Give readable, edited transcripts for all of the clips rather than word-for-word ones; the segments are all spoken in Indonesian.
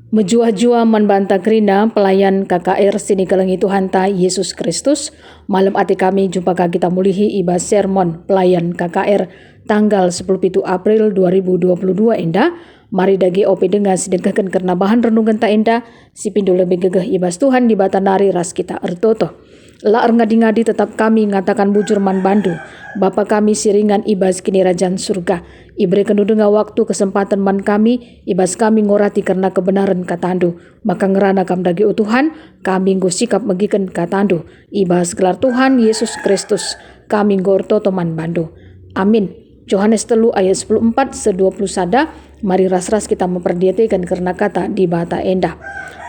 Menjua-jua membantah Grina, pelayan KKR sini kelengi Tuhan ta Yesus Kristus. Malam ati kami jumpa kita mulihi iba sermon pelayan KKR tanggal 10 April 2022 indah. Mari dagi ope dengar sedengahkan karena bahan renungan ta indah. Si pindu lebih gegeh ibas Tuhan di batanari ras kita ertoto. La ngadi-ngadi tetap kami ngatakan bujur man bandu. Bapa kami siringan ibas kini rajaan surga. Ibre kenudunga waktu kesempatan man kami, ibas kami ngorati karena kebenaran katandu. Maka ngerana kam dagi Tuhan, kami nggo sikap megiken katandu. Ibas gelar Tuhan Yesus Kristus, kami ngorto toman bandu. Amin. Yohanes 3 ayat 14 se-20 sada, mari ras-ras kita memperdiatikan karena kata di bata endah.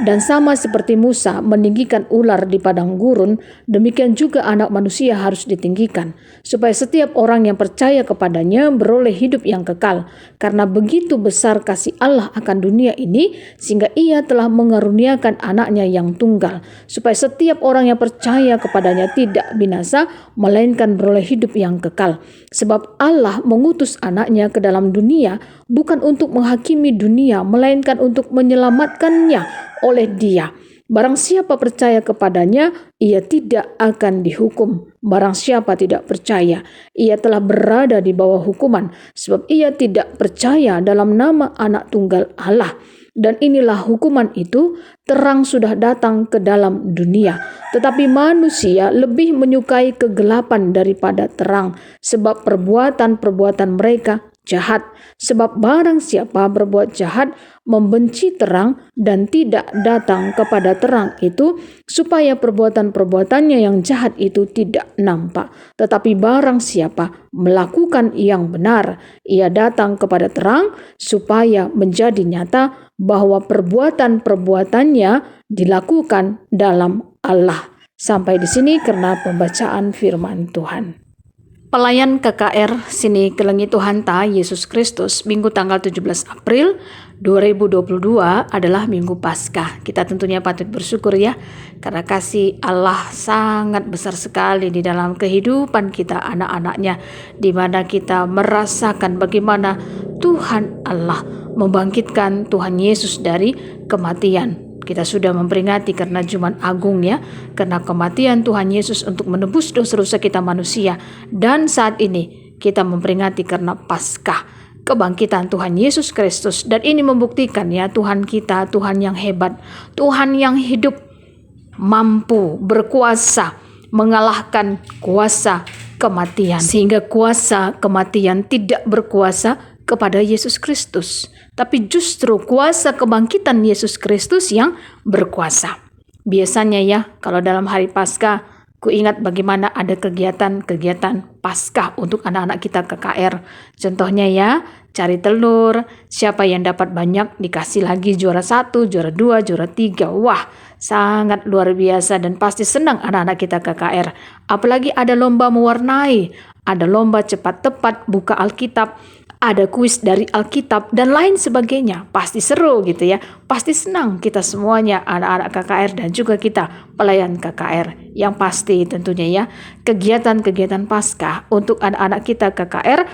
Dan sama seperti Musa meninggikan ular di padang gurun, demikian juga anak manusia harus ditinggikan, supaya setiap orang yang percaya kepadanya beroleh hidup yang kekal. Karena begitu besar kasih Allah akan dunia ini, sehingga ia telah mengaruniakan anaknya yang tunggal, supaya setiap orang yang percaya kepadanya tidak binasa, melainkan beroleh hidup yang kekal. Sebab Allah mengutus anaknya ke dalam dunia, bukan untuk menghakimi dunia, melainkan untuk menyelamatkannya oleh Dia. Barang siapa percaya kepadanya, ia tidak akan dihukum. Barang siapa tidak percaya, ia telah berada di bawah hukuman, sebab ia tidak percaya dalam nama Anak Tunggal Allah. Dan inilah hukuman itu, terang sudah datang ke dalam dunia, tetapi manusia lebih menyukai kegelapan daripada terang, sebab perbuatan-perbuatan mereka jahat. Sebab barang siapa berbuat jahat membenci terang dan tidak datang kepada terang itu, supaya perbuatan-perbuatannya yang jahat itu tidak nampak. Tetapi barang siapa melakukan yang benar, ia datang kepada terang supaya menjadi nyata bahwa perbuatan-perbuatannya dilakukan dalam Allah. Sampai di sini karena pembacaan firman Tuhan. Pelayan KKR sini kelengi Tuhan ta Yesus Kristus, Minggu tanggal 17 April 2022 adalah Minggu Paskah. Kita tentunya patut bersyukur ya, karena kasih Allah sangat besar sekali di dalam kehidupan kita anak-anaknya, di mana kita merasakan bagaimana Tuhan Allah membangkitkan Tuhan Yesus dari kematian. Kita sudah memperingati karena Jumat Agung ya, karena kematian Tuhan Yesus untuk menebus dosa-dosa kita manusia. Dan saat ini kita memperingati karena Paskah, kebangkitan Tuhan Yesus Kristus. Dan ini membuktikan ya, Tuhan kita Tuhan yang hebat, Tuhan yang hidup, mampu, berkuasa mengalahkan kuasa kematian, sehingga kuasa kematian tidak berkuasa kepada Yesus Kristus, tapi justru kuasa kebangkitan Yesus Kristus yang berkuasa. Biasanya ya, kalau dalam hari Paskah, ku ingat bagaimana ada kegiatan-kegiatan Paskah untuk anak-anak kita KKR. Contohnya ya, cari telur, siapa yang dapat banyak dikasih lagi juara 1, juara 2, juara 3. Wah, sangat luar biasa dan pasti senang anak-anak kita KKR. Apalagi ada lomba mewarnai, ada lomba cepat tepat buka Alkitab, ada kuis dari Alkitab dan lain sebagainya. Pasti seru gitu ya. Pasti senang kita semuanya, anak-anak KKR dan juga kita pelayan KKR. Yang pasti tentunya ya, kegiatan-kegiatan Paskah untuk anak-anak kita KKR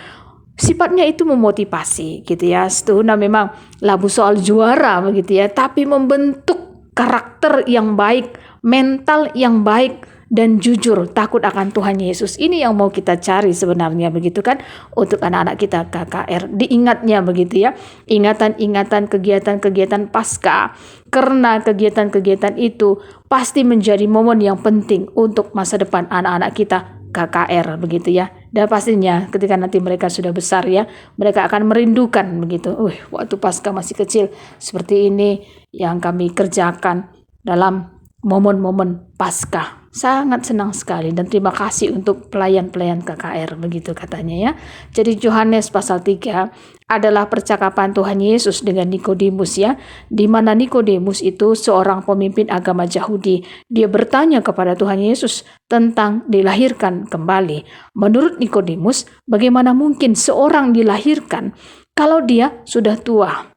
sifatnya itu memotivasi gitu ya. Setuna memang labu soal juara begitu ya, tapi membentuk karakter yang baik, mental yang baik, dan jujur takut akan Tuhan Yesus. Ini yang mau kita cari sebenarnya begitu kan, untuk anak-anak kita KKR. Diingatnya begitu ya, ingatan-ingatan kegiatan-kegiatan Paskah, karena kegiatan-kegiatan itu pasti menjadi momen yang penting untuk masa depan anak-anak kita KKR begitu ya. Dan pastinya ketika nanti mereka sudah besar ya, mereka akan merindukan begitu. Waktu Paskah masih kecil seperti ini yang kami kerjakan dalam momen-momen Paskah. Sangat senang sekali dan terima kasih untuk pelayan-pelayan KKR begitu katanya ya. Jadi Yohanes pasal 3 adalah percakapan Tuhan Yesus dengan Nikodemus ya, di mana Nikodemus itu seorang pemimpin agama Yahudi. Dia bertanya kepada Tuhan Yesus tentang dilahirkan kembali. Menurut Nikodemus, bagaimana mungkin seorang dilahirkan kalau dia sudah tua?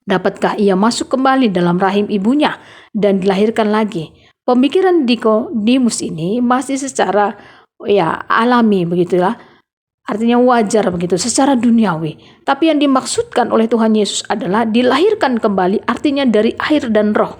Dapatkah ia masuk kembali dalam rahim ibunya dan dilahirkan lagi? Pemikiran Nikodemus ini masih secara ya alami begitulah, artinya wajar begitu secara duniawi. Tapi yang dimaksudkan oleh Tuhan Yesus adalah dilahirkan kembali, artinya dari air dan roh.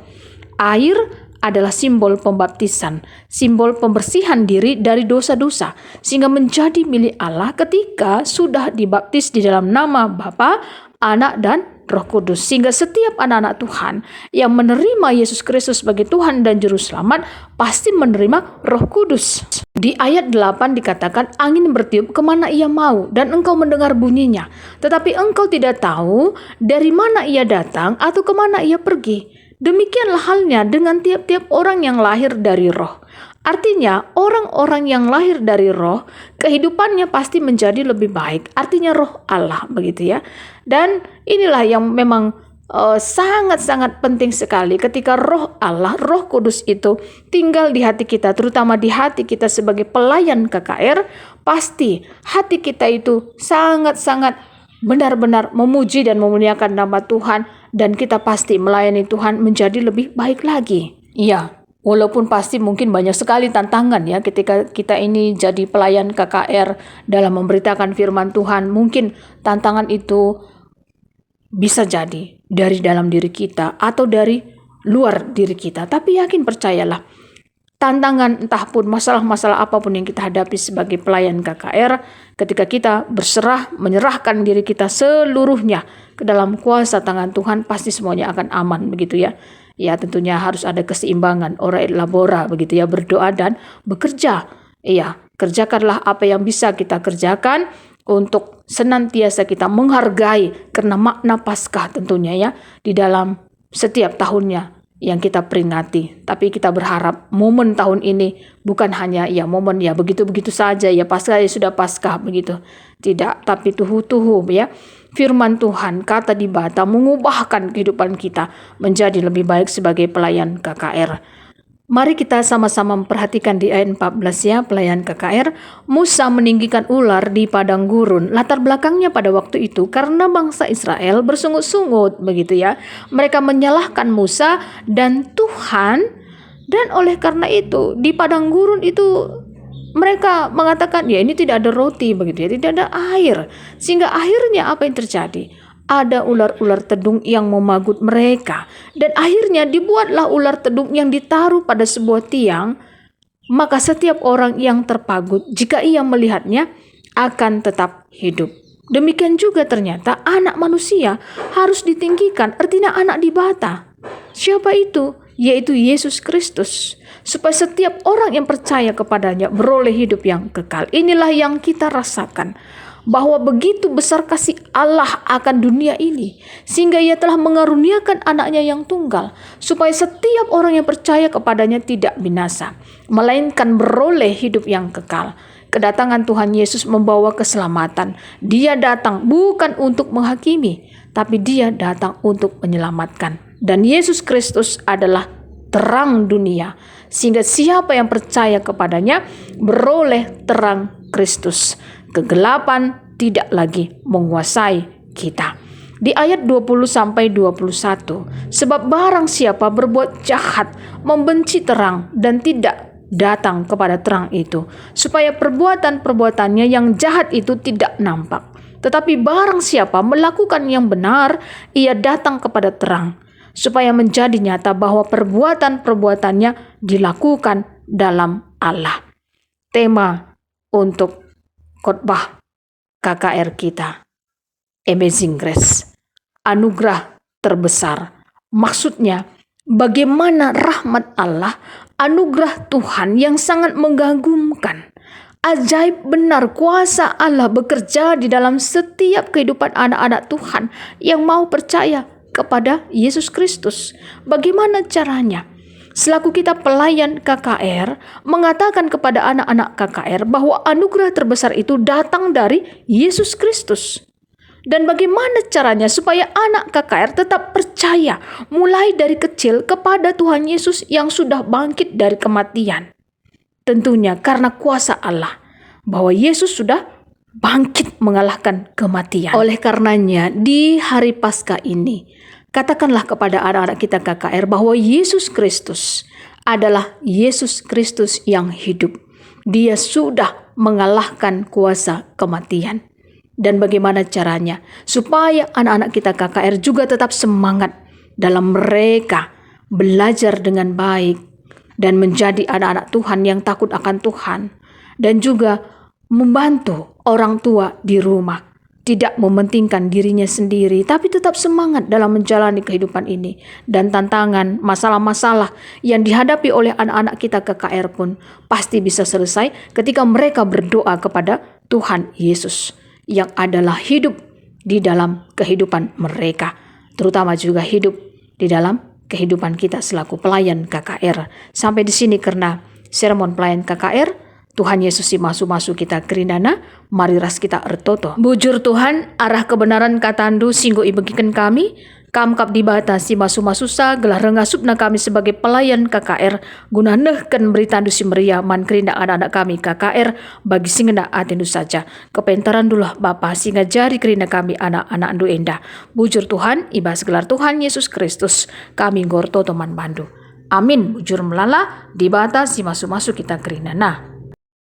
Air adalah simbol pembaptisan, simbol pembersihan diri dari dosa-dosa, sehingga menjadi milik Allah ketika sudah dibaptis di dalam nama Bapa, Anak, dan Roh Kudus. Sehingga setiap anak-anak Tuhan yang menerima Yesus Kristus sebagai Tuhan dan Juru Selamat pasti menerima Roh Kudus. Di ayat 8 dikatakan, angin bertiup kemana ia mau dan engkau mendengar bunyinya, tetapi engkau tidak tahu dari mana ia datang atau kemana ia pergi. Demikianlah halnya dengan tiap-tiap orang yang lahir dari roh. Artinya orang-orang yang lahir dari roh, kehidupannya pasti menjadi lebih baik. Artinya roh Allah begitu ya. Dan inilah yang memang sangat-sangat penting sekali ketika roh Allah, Roh Kudus itu tinggal di hati kita, terutama di hati kita sebagai pelayan KKR, pasti hati kita itu sangat-sangat benar-benar memuji dan memuliakan nama Tuhan, dan kita pasti melayani Tuhan menjadi lebih baik lagi. Iya, walaupun pasti mungkin banyak sekali tantangan ya ketika kita ini jadi pelayan KKR dalam memberitakan firman Tuhan. Mungkin tantangan itu bisa jadi dari dalam diri kita atau dari luar diri kita. Tapi yakin, percayalah, tantangan entah pun masalah-masalah apapun yang kita hadapi sebagai pelayan KKR, ketika kita berserah, menyerahkan diri kita seluruhnya ke dalam kuasa tangan Tuhan, pasti semuanya akan aman begitu ya. Ya tentunya harus ada keseimbangan, ora et labora begitu ya, berdoa dan bekerja. Iya, kerjakanlah apa yang bisa kita kerjakan untuk senantiasa kita menghargai, karena makna Paskah tentunya ya di dalam setiap tahunnya yang kita peringati. Tapi kita berharap momen tahun ini bukan hanya ya momen ya begitu-begitu saja ya, Paskah ya sudah Paskah begitu. Tidak, tapi tuhu-tuhu ya. Firman Tuhan, kata di bata, mengubahkan kehidupan kita menjadi lebih baik sebagai pelayan KKR. Mari kita sama-sama memperhatikan di ayat 14 ya, pelayan KKR. Musa meninggikan ular di padang gurun. Latar belakangnya pada waktu itu karena bangsa Israel bersungut-sungut begitu ya. Mereka menyalahkan Musa dan Tuhan, dan oleh karena itu di padang gurun itu mereka mengatakan ya ini tidak ada roti begitu ya, tidak ada air. Sehingga akhirnya apa yang terjadi? Ada ular-ular tedung yang memagut mereka. Dan akhirnya dibuatlah ular tedung yang ditaruh pada sebuah tiang. Maka setiap orang yang terpagut, jika ia melihatnya, akan tetap hidup. Demikian juga ternyata anak manusia harus ditinggikan, artinya anak di bata. Siapa itu? Yaitu Yesus Kristus. Supaya setiap orang yang percaya kepadanya beroleh hidup yang kekal. Inilah yang kita rasakan, bahwa begitu besar kasih Allah akan dunia ini, sehingga ia telah mengaruniakan anaknya yang tunggal, supaya setiap orang yang percaya kepadanya tidak binasa, melainkan beroleh hidup yang kekal. Kedatangan Tuhan Yesus membawa keselamatan. Dia datang bukan untuk menghakimi, tapi dia datang untuk menyelamatkan. Dan Yesus Kristus adalah terang dunia, sehingga siapa yang percaya kepadanya beroleh terang Kristus. Kegelapan tidak lagi menguasai kita. Di ayat 20-21, sebab barang siapa berbuat jahat, membenci terang dan tidak datang kepada terang itu, supaya perbuatan-perbuatannya yang jahat itu tidak nampak. Tetapi barang siapa melakukan yang benar, ia datang kepada terang, supaya menjadi nyata bahwa perbuatan-perbuatannya dilakukan dalam Allah. Tema untuk khotbah KKR kita, Amazing Grace, anugerah terbesar. Maksudnya, bagaimana rahmat Allah, anugerah Tuhan yang sangat mengagumkan. Ajaib benar kuasa Allah bekerja di dalam setiap kehidupan anak-anak Tuhan yang mau percaya kepada Yesus Kristus. Bagaimana caranya? Selaku kita pelayan KKR, mengatakan kepada anak-anak KKR bahwa anugerah terbesar itu datang dari Yesus Kristus. Dan bagaimana caranya supaya anak KKR tetap percaya mulai dari kecil kepada Tuhan Yesus yang sudah bangkit dari kematian? Tentunya karena kuasa Allah, bahwa Yesus sudah bangkit mengalahkan kematian. Oleh karenanya di hari Paskah ini, katakanlah kepada anak-anak kita KKR bahwa Yesus Kristus adalah Yesus Kristus yang hidup. Dia sudah mengalahkan kuasa kematian. Dan bagaimana caranya? Supaya anak-anak kita KKR juga tetap semangat dalam mereka belajar dengan baik dan menjadi anak-anak Tuhan yang takut akan Tuhan. Dan juga membantu orang tua di rumah. Tidak mementingkan dirinya sendiri, tapi tetap semangat dalam menjalani kehidupan ini. Dan tantangan, masalah-masalah yang dihadapi oleh anak-anak kita KKR pun pasti bisa selesai ketika mereka berdoa kepada Tuhan Yesus yang adalah hidup di dalam kehidupan mereka. Terutama juga hidup di dalam kehidupan kita selaku pelayan KKR. Sampai di sini karena sermon pelayan KKR. Tuhan Yesus si masuk kita kerindana, mari ras kita ertoto. Bujur Tuhan, arah kebenaran katandu singgo ibegikan kami, kamkap dibatasi masu-masusa, gelah rengasupna kami sebagai pelayan KKR, guna nehken beritandu si meria man kerinda anak-anak kami KKR, bagi singena atendu saja. Kepentaran dulu Bapa, singa jari kerinda kami anak-anak andu endah. Bujur Tuhan, ibas gelar Tuhan Yesus Kristus, kami gorto teman bandu. Amin, bujur melala, dibatasi masu-masu kita kerindana.